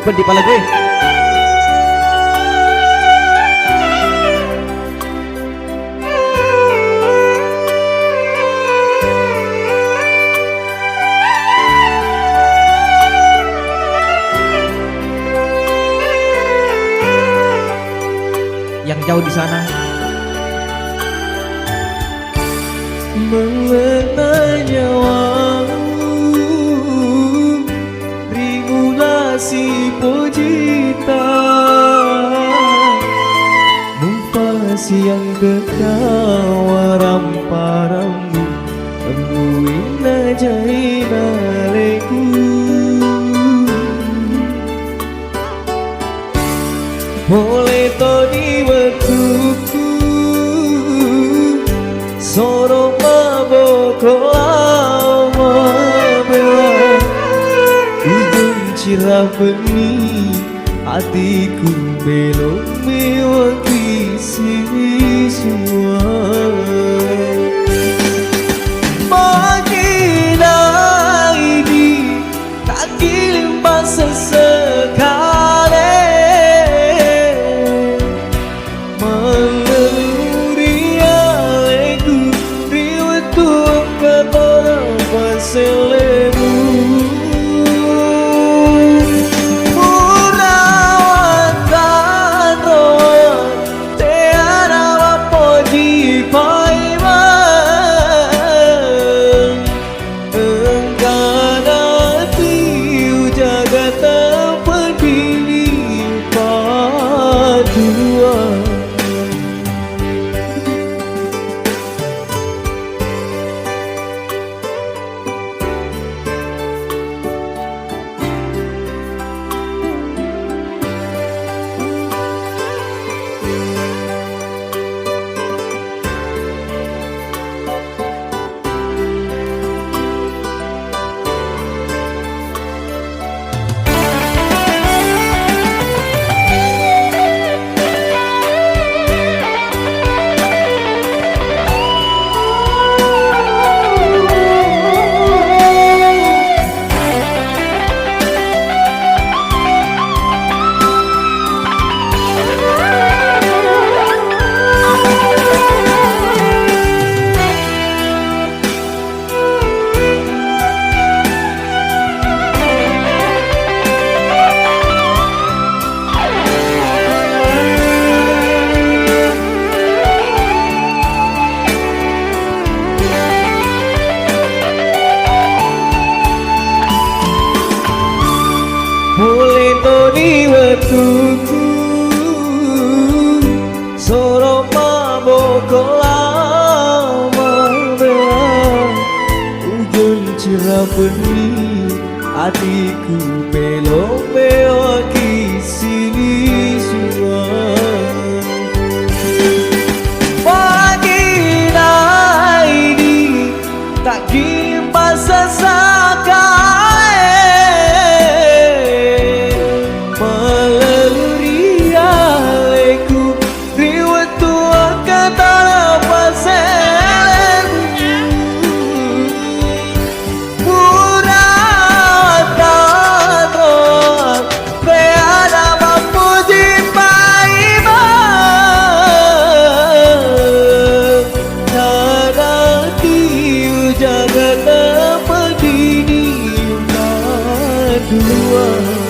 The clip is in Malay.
Bendi pala gue. Yang jauh di sana. Mengenai nyawamu Rimula si pojita Mumpasi yang kekawaram paramu Temuin ajaina leku Boleh todi wetuku Soro maboko lama bela Ujung cirah benih hatiku belok mewakisi semua Magina ini tak kirim masa sekali Selebu Murawatan roa Tiada apa di paiman Engkau tiu jaga tempat pilih paduan Boleh todi wetuku Soro maboko lama bela Ujung cirah benih hatiku belok mewaki sini semua Pagi ini tak masa sekali jaga tempat diri dua